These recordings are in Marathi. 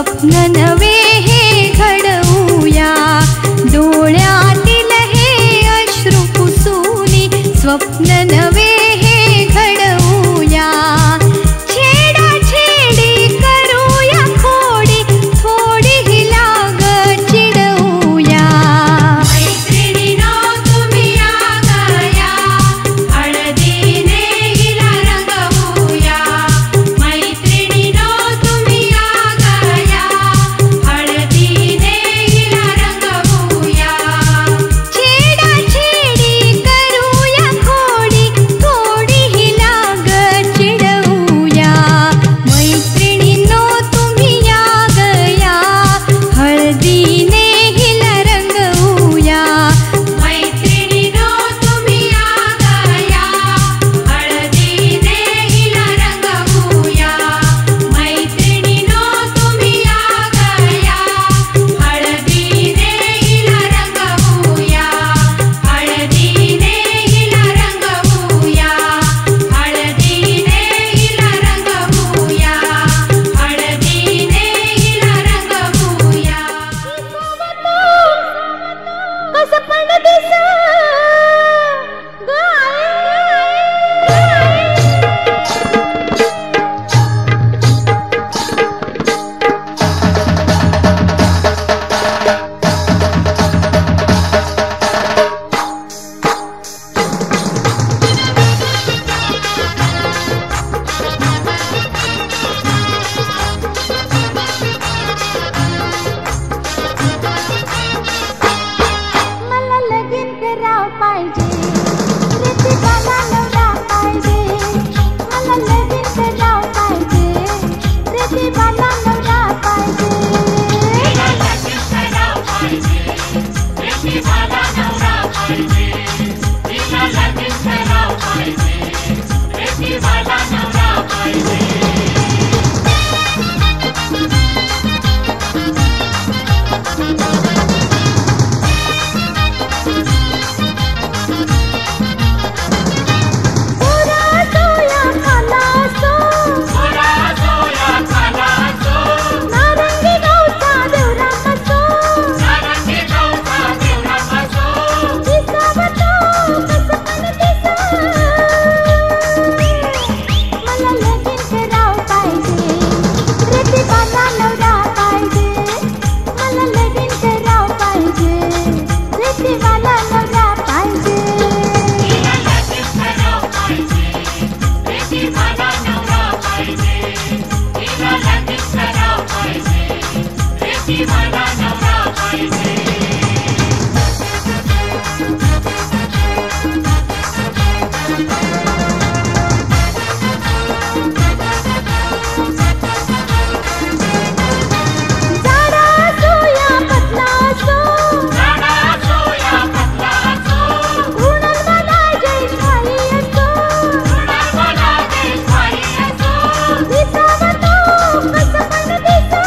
स्वप्न नवे हे घडवूया, डोळ्यातील हे अश्रू पुसूनी स्वप्न नवे हे घडवूया, छेडाछेडी करूया खोडी, थोडी ही लाग चिडवूया. मैत्रिणीनो तुम्ही या गया, हळदीने हिला रंगवूया. मैत्रिणीनो तुम्ही या गया, हळदीने हिला रंगवूया, छेडाछेडी करूया खोडी, थोडी ही लाग चिडवूया. मैत्रिणीनो तुम्ही या गया, हळदीने हिला रंगवूया. मैत्रिणीनो तुम्ही या गया, हळदीने हिला रंगवूया. मैत्रिणीनो तुम्ही या गया, हळदीने हिला रंगवूया. हळदीने हिला रंगवूया. हळदीने हिला रंगवूया. हळदीने हिला रंगवूया. कसं पण दिस मला लगीन करावं पाहिजे, प्रतिभाला नवरा पाहिजे. मला लगीन करावं पाहिजे, प्रतिभाला नवरा पाहिजे. नारंगी गावचा देवरा बसो, दिसावं तो कसं पण दिसा. मला लगीन करावं पाहिजे, प्रतिभाला नवरा पाहिजे. मला लगीन करावं पाहिजे, प्रतिभाला नवरा पाहिजे. झाडा असो या पतला असो, ऋणांवाला जयशाही असो. दिसावं तो कसं पण दिसा.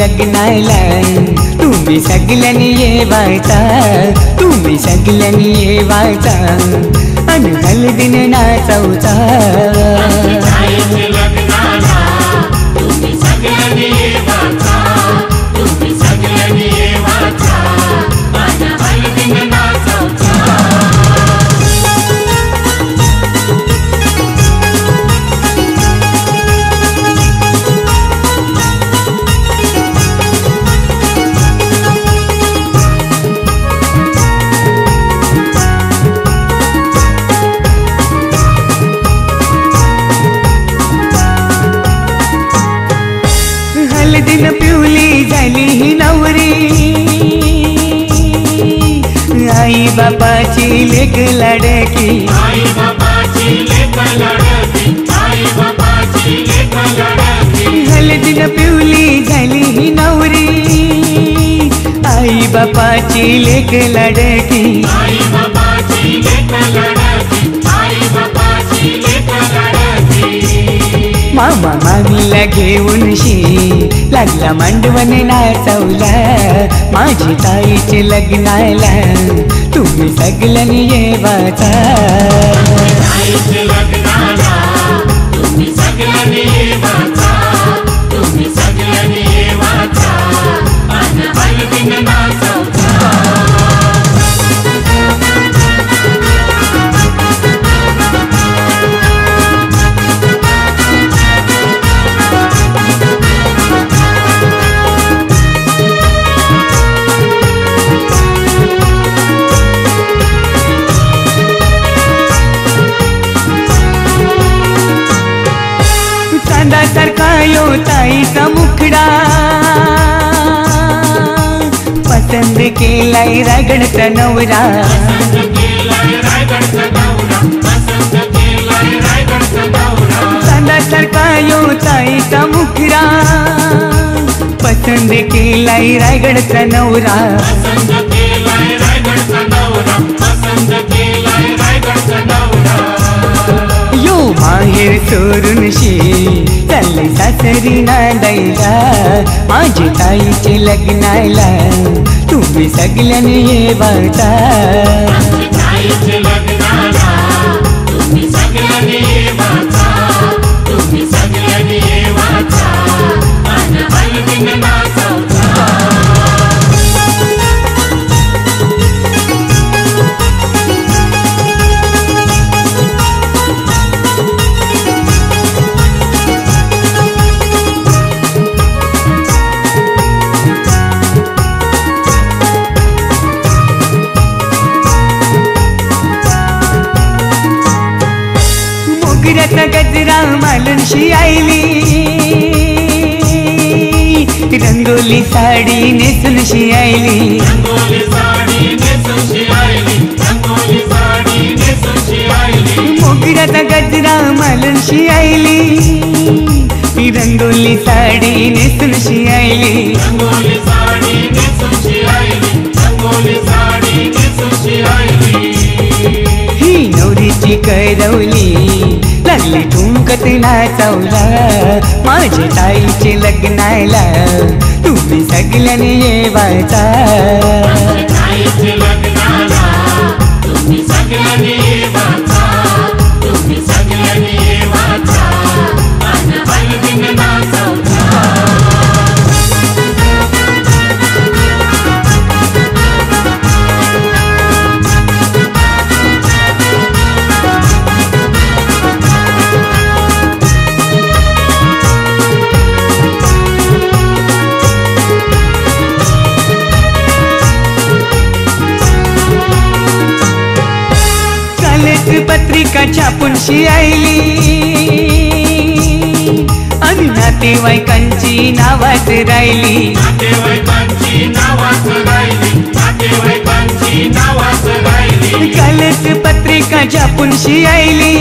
लग्नाला तुम्ही सगळ्यांनी येवायचा, तुम्ही सगळ्यांनी येवायचा आणि हळदीन नाचवचा. हळदीन पिवली झाली ही नवरी, आई बापाची लेक लाडकी, आई बापाची लेक लाडकी, आई बापाची लेक लाडकी. हळदीन पिवली झाली ही नवरी, आई बापाची लेक लाडकी, आई बापाची लेक लाडकी, आई बापाची लेक लाडकी. मामा मामीला घेऊन शी लागला मांडवण नाचवला, माझी ताईचे लग्नाला तुम्ही सगळ्यांनी येवाचा. ताईचे लग्नाला तुम्ही सगळ्यांनी येवाचा, तुम्ही सगळ्यांनी येवाचा आणि हळदीन नाचवचा. चांदासारखा यो ताईचा मुखडा, पसंद केलाय रायगडचा नवरा. पसंद केलाय रायगडचा नवरा, पसंद केलाय रायगडचा नवरा. चांदासारखा यो ताईचा मुखडा, पसंद केलाय रायगडचा नवरा. पसंद केलाय रायगडचा नवरा, पसंद केलाय रायगडचा नवरा. यो माहेर सोडून शी चालले सासरी नांदायला, माझी ताईचे लग्नाला तुम्ही सगळ्यांनी येवाचा. ताईचे लग्नाला तुम्ही सगळ्यांनी येवाचा, तुम्ही सगळ्यांनी येवाचा आणि हळदीन नाचवचा. मोगऱ्याचा गजरा मालूनशी आईली, रंगोली साडी नेसूनशी आईली. रंगोली साडी नेसूनशी आईली, रंगोली साडी नेसूनशी आईली. मोगऱ्याचा गजरा मालूनशी आईली, रंगोली साडी नेसूनशी आईली. रंगोली साडी नेसूनशी आईली, रंगोली साडी नेसूनशी आईली. ही नवरीची करवली लागली ठुमकत नाचवला, माझ्या ताईचे लग्नाला तुम्ही सगळ्यांनी येवाचा. ताईचे लग्नाला तुम्ही सगळ्यांनी येवाचा, तुम्ही सगळ्यांनी येवाचा आणि हळदीन नाचवचा. पत्रिका छापूनशी आईली आणि नातेवाईकांची नावाच राहिली. नातेवाईकांची नावाच राहिली, नातेवाईकांची नावाच राहिली. कालच पत्रिका छापूनशी आईली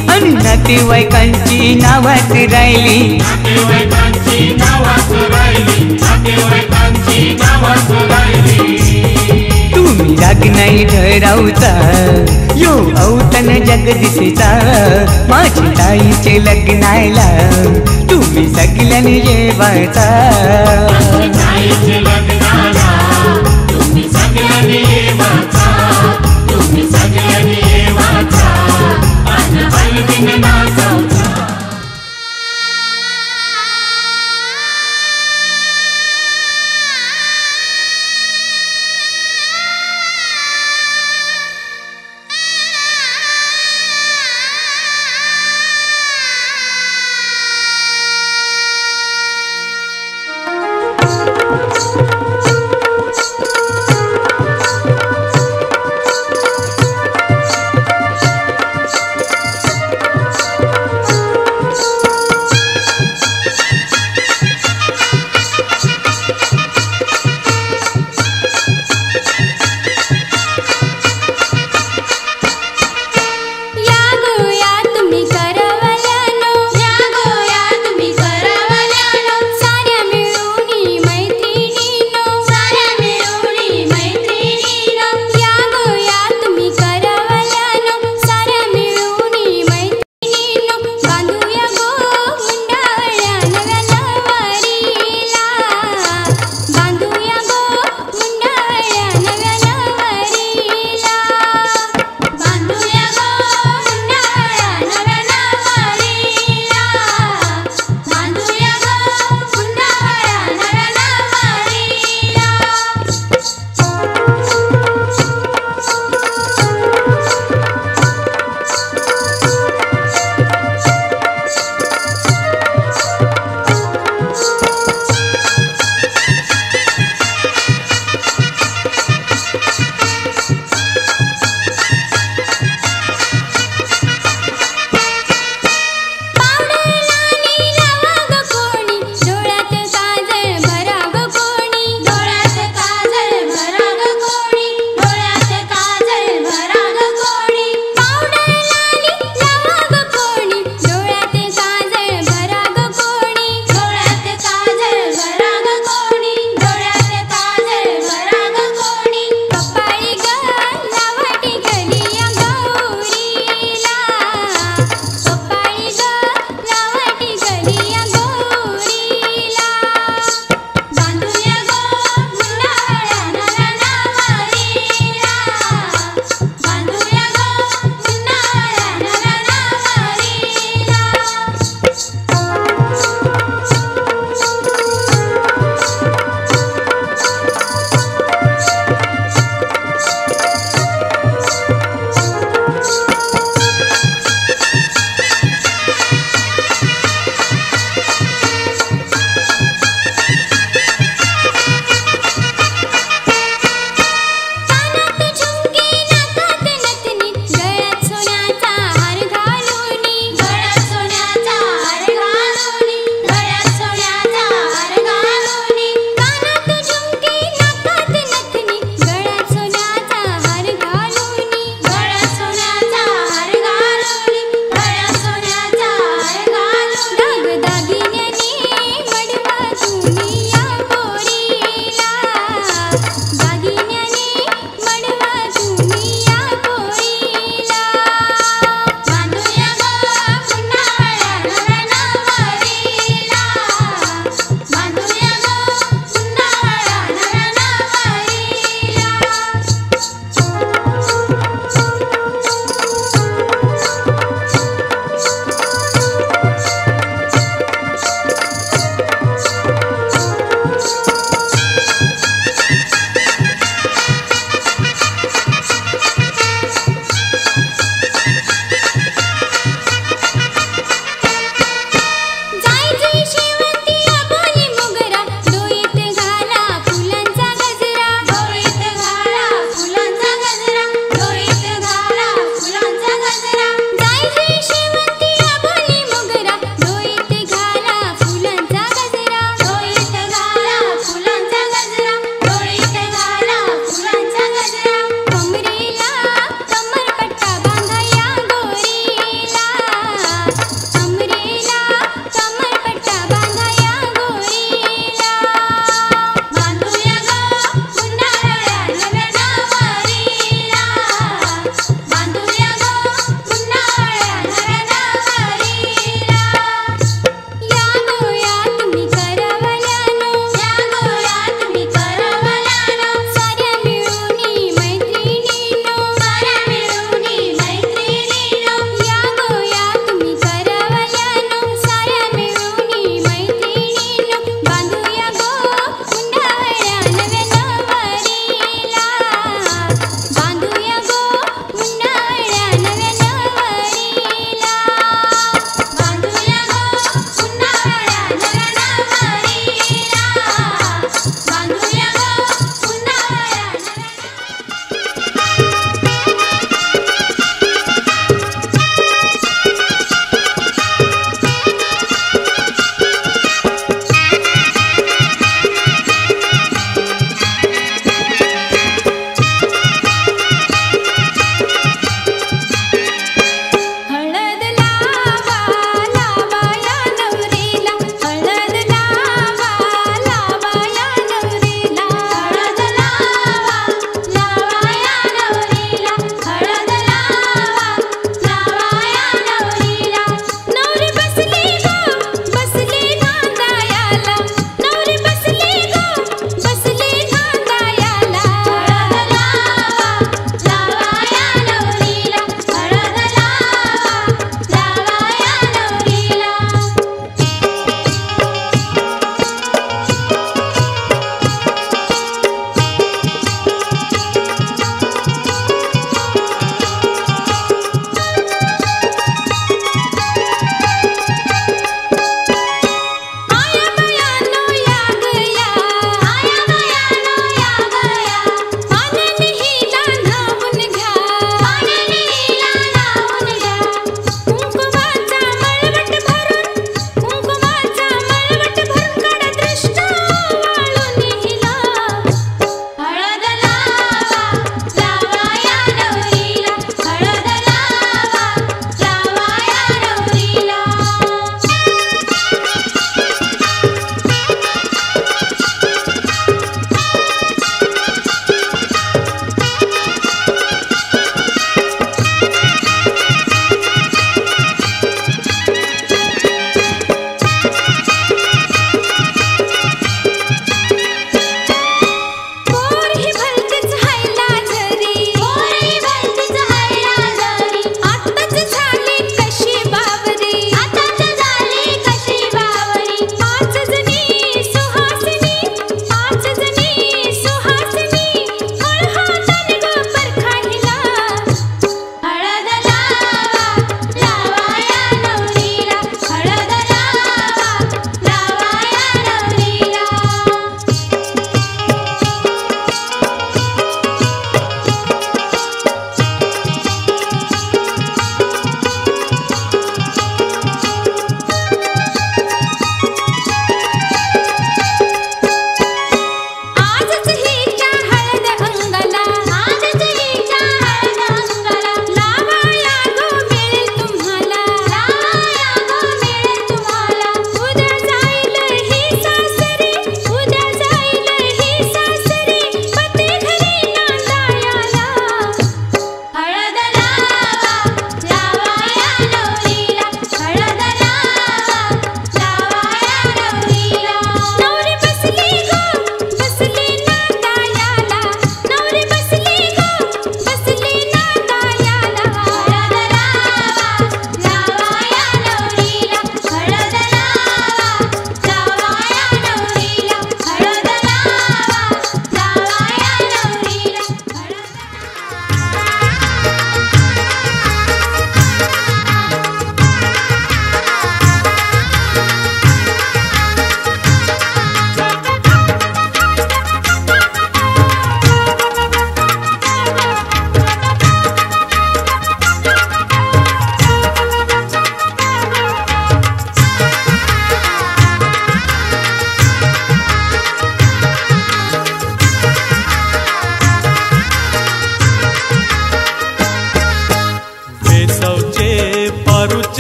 आणि नातेवाईकांची नावाच राहिली. नातेवाईकांची नावाच राहिली, नातेवाईकांची नावाच राहिली. तुम्ही लग्नाई ठरवता यो औतण जगदीशचा माझी ताईचे लग्नाला तुम्ही सगळ्यांनी येवायचा ताईचे लग्नाला तुम्ही सगळ्यांनी येवाचा तुम्ही सगळ्यांनी येवाचा आणि हळदीने नाचवचा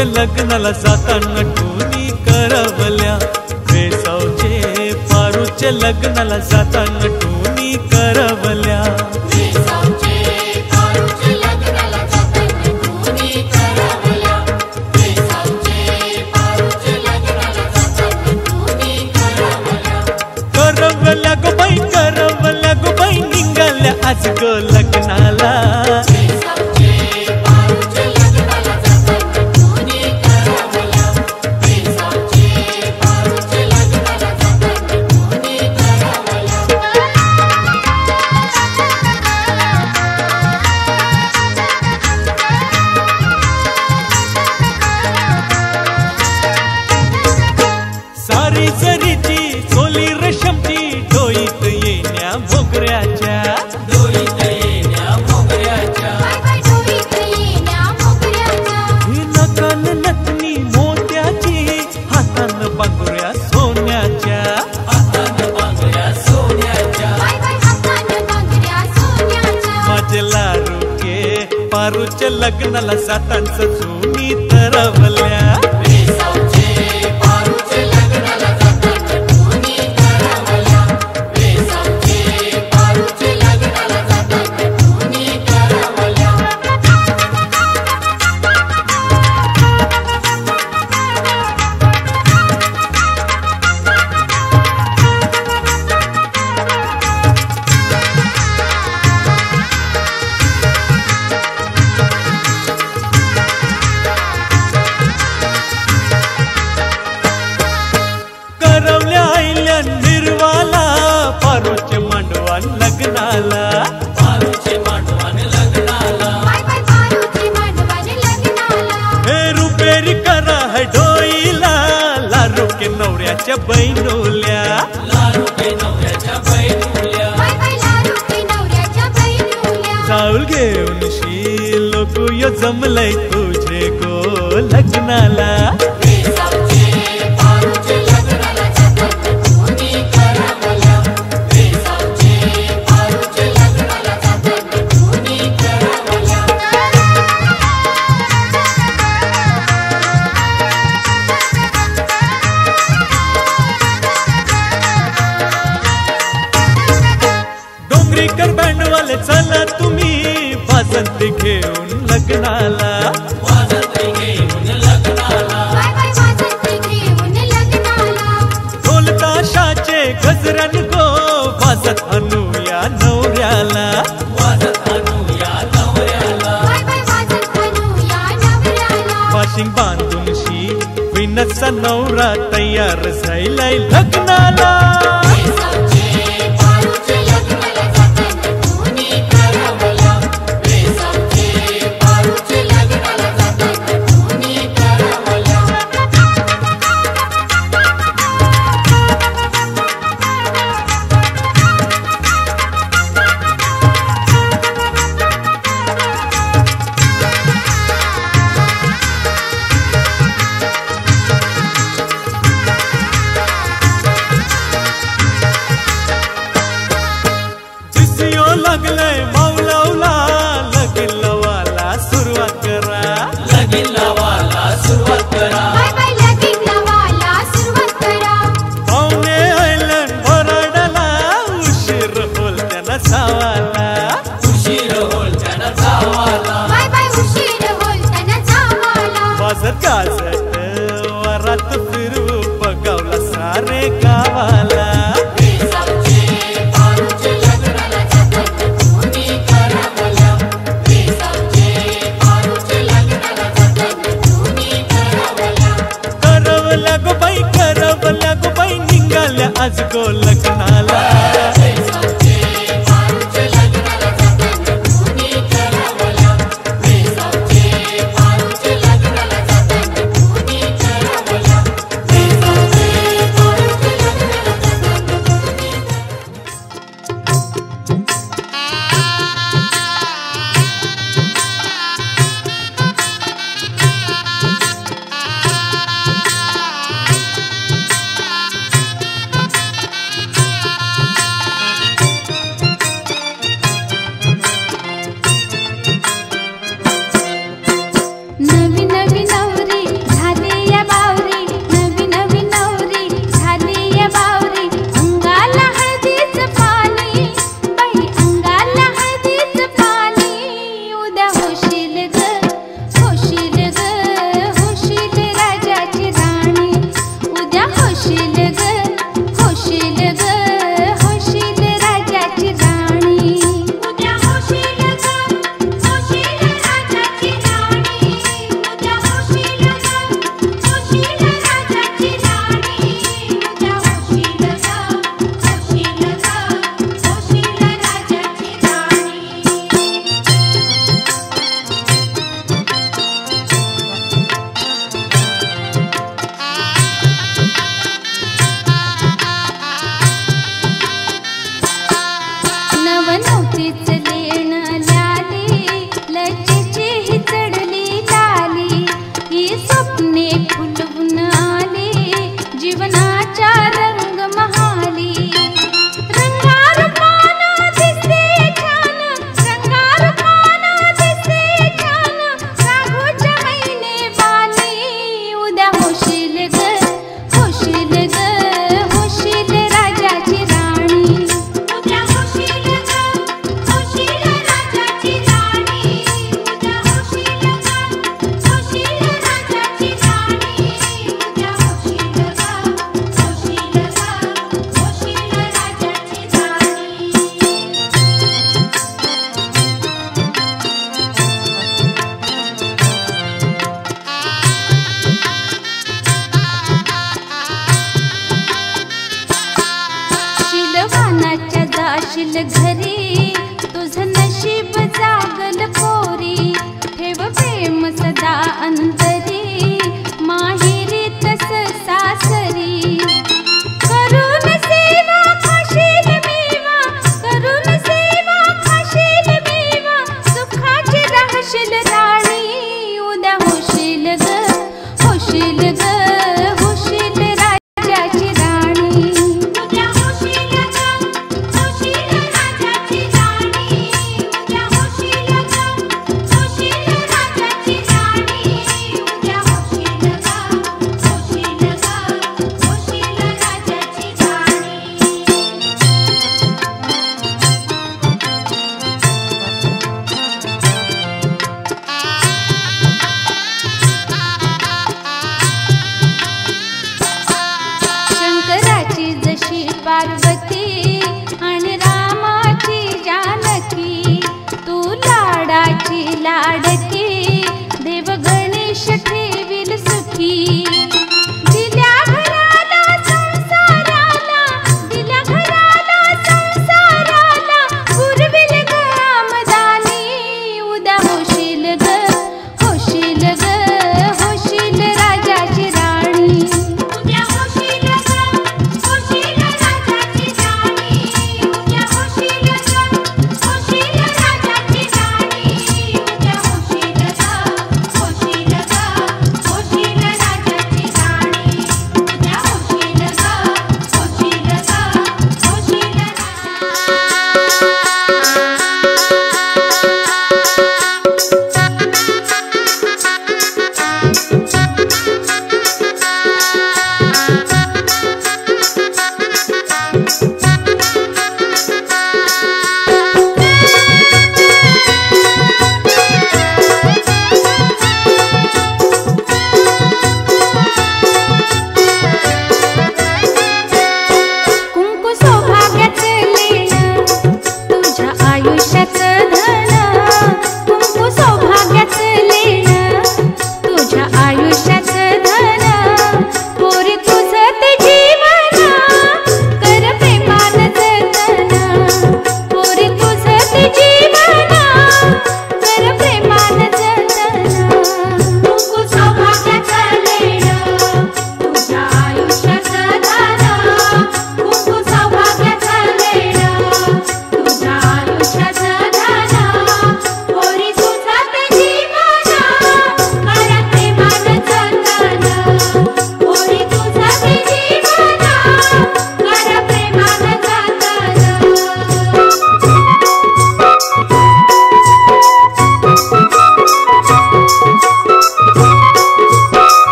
पारूच्या लग्नाला जाताना टोनी करवल्या वेसावचे पारूच्या लग्नाला जाताना टोनी करवल्या करवल्या गो बाई निघाल्या आज ग लग्नाला सारी जरीची सोली रेशमची डोईत येण्या मोगऱ्याच्या ही नकल नथनी मोत्याची हातान बांगड्या सोन्याच्या माझे लाडूके पारूच्या लग्नाला जातांचं जुनी तरवल्या करवल्या आईल्या निर्वाला पारूचे मांडवान लग्नाला हे रुपेरी करा है डोईला लारू के नवऱ्याच्या बहिणोल्या चावल घेऊन शी लोक जमलंय तुझे गो लग्नाला डोंगरीकर बँडवाले चला तुम्ही वाजंती घेऊन लग्नाला ढोल ताशाचे गजरन गो वाजत अनुया नवऱ्याला वाशिंग बांधून शी विनचा नवरा तयार झालाय लग्नाला लागलंय मावलावला लगीन लावाला सुरुवात करा पाहुणे आयलन वराडाला उशीर होल त्यांना जावाला वाजत गाजत वरात फिरवू बगावला सारे गावाला करवल्या गो बाई निघाल्या आज गो लग्नाला अंतरी तुझं नशीब जागल पोरी ठेव प्रेम सदा अंतरी माहेरी तस सासरी करून सेवा खाशील मेवा करून सेवा खाशील मेवा सुखाची राहशील राणी उद्या होशील ग होशील ग होशील राजाची राणी उद्या होशील ग होशील राजाची राणी उद्या होशील ग होशील राजाची राणी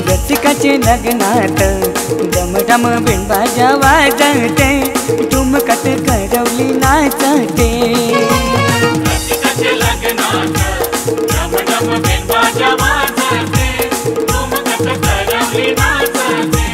रसिकाचे लग्नात डमडम बिनबाजा वाजते ठुमकत करवली नाचते रसिकाचे लग्नात डमडम बिनबाजा वाजते ठुमकत करवली नाचते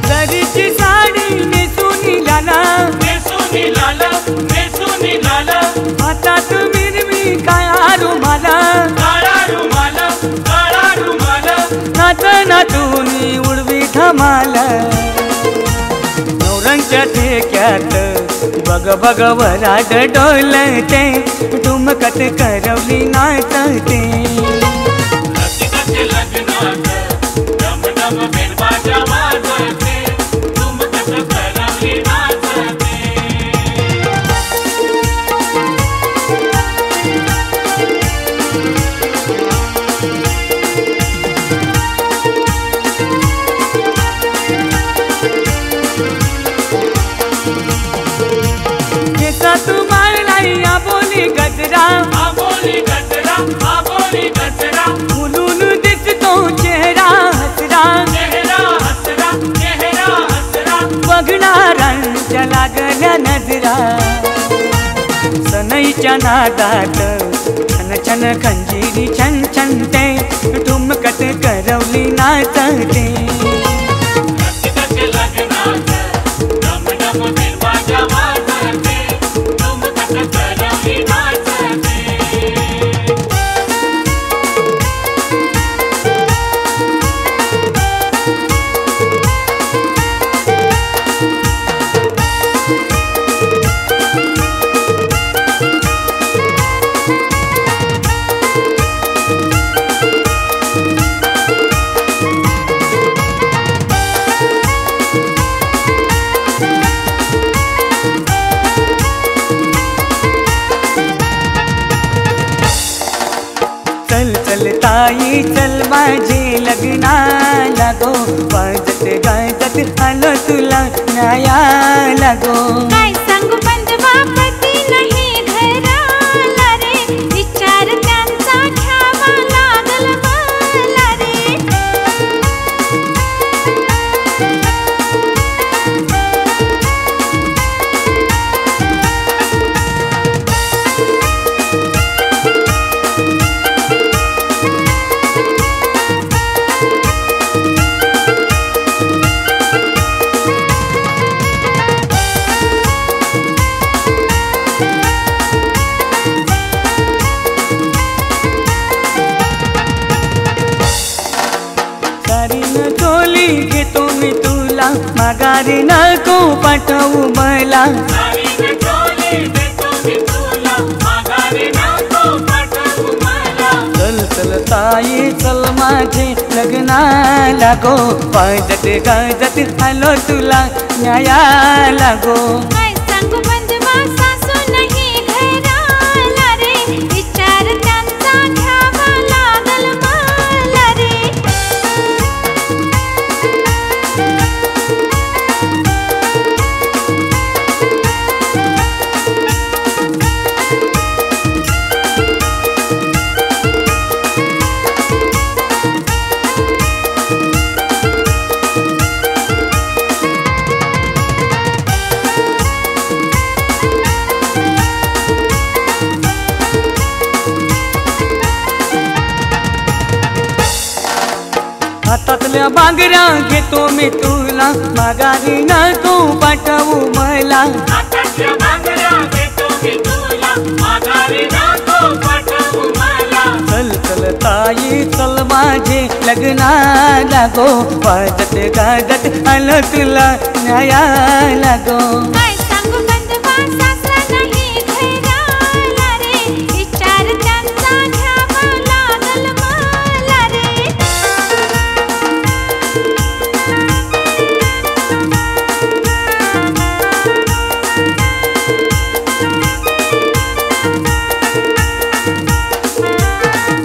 दरीची साडी नेसून लाला हातात मिरवी काळा रुमाला नाच नाचून उडवी धमाल नवरांच्या ठेक्यात बग बग वराड डोलते ठुमकत करवली नाचते रसिकाचे लग्नात डमडम बिनबाजा वाजते ठुमकत करवली नाचते केसात मारलाई आबोली गजरा फुलून दिसतो चेहरा हसरा बघणाऱ्यांच्या लागल्या नजरा सनईच्या नादात छन छन खंजीरी छन छनते ठुमकत करवली नाचते रसिकाचे लग्नात डमडम बिनबाजा वाजते ठुमकत करवली नाचते चल चल ताई चल माझे लग्नाला गो वाजत गाजत आलो तुला न्यायाला गो काय सांगू बंधवा पती नाही घराला रे विचार त्यांचा घ्यावा लागल मला रे सारीन चोली घेतो मी तुला माघारी नको पाठवू मला सारीने चोली देतो मी तुला माघारी नको पाठवू मला चल चल ताई चल माझे लग्नाला गो वाजत गाजत आलो तुला न्यायाला गो काय सांगू बंधवा सासू नाही घराला रे विचार त्यांचा घ्यावा लागल मला रे हातातल्या बांगड्या घेतो मी तुला माघारी नको पाठवू मला हातातल्या बांगड्या देतो मी तुला माघारी नको पाठवू मला चल चल ताई चल माझे लग्नाला गो वाजत गाजत आलो तुला न्यायाला गो काय सांगू बंधवा सासरा नाही घराला रे विचार त्यांचा घ्यावा लागल मला रे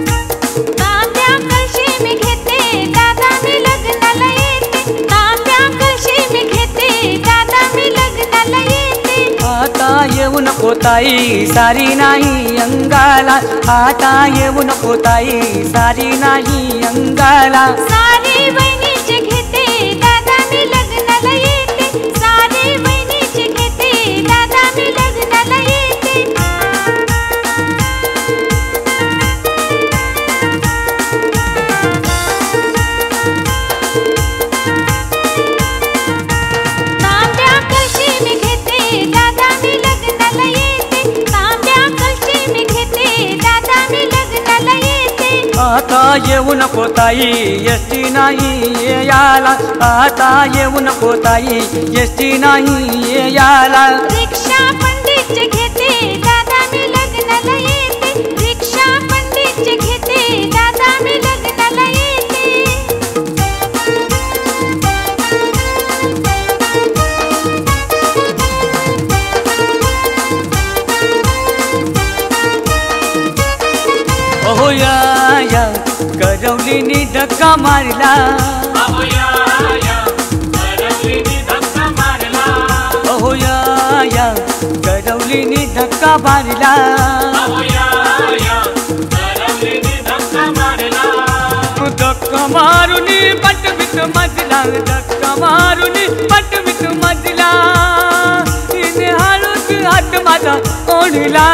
तांब्या कळशी मी घेते दादा नको ताई सारी नाही अंगाला, आता येऊ नको ताई सारी नाही अंगाला. सारी बहिणीचे घेते दादा मी लग्नाला येते, सारी बहिणीचे घेते दादा मी लग्नाला येते. तांब्या कळशी मी घेते दादा मी लग्नाला येते, तांब्या कळशी मी घेते दादा मी लग्नाला येते. आता येऊ नको ताई एसटी नाही याला, आता येऊ नको ताई एसटी नाही याला. रिक्षा पंडितचे घेते दादा मी लग्नाला येते, रिक्षा पंडितचे घेते दादा मी लग्नाला येते. अहो या करवलीनी धक्का मारला, अहो या करवलीनी धक्का मारला, अहो या करवलीनी धक्का मारला. अहो या करवलीनी धक्का मारला. धक्का मारून पटवीत मजला, धक्का मारून पटवीत मजला. तिने हळूच हात माझा ओढला.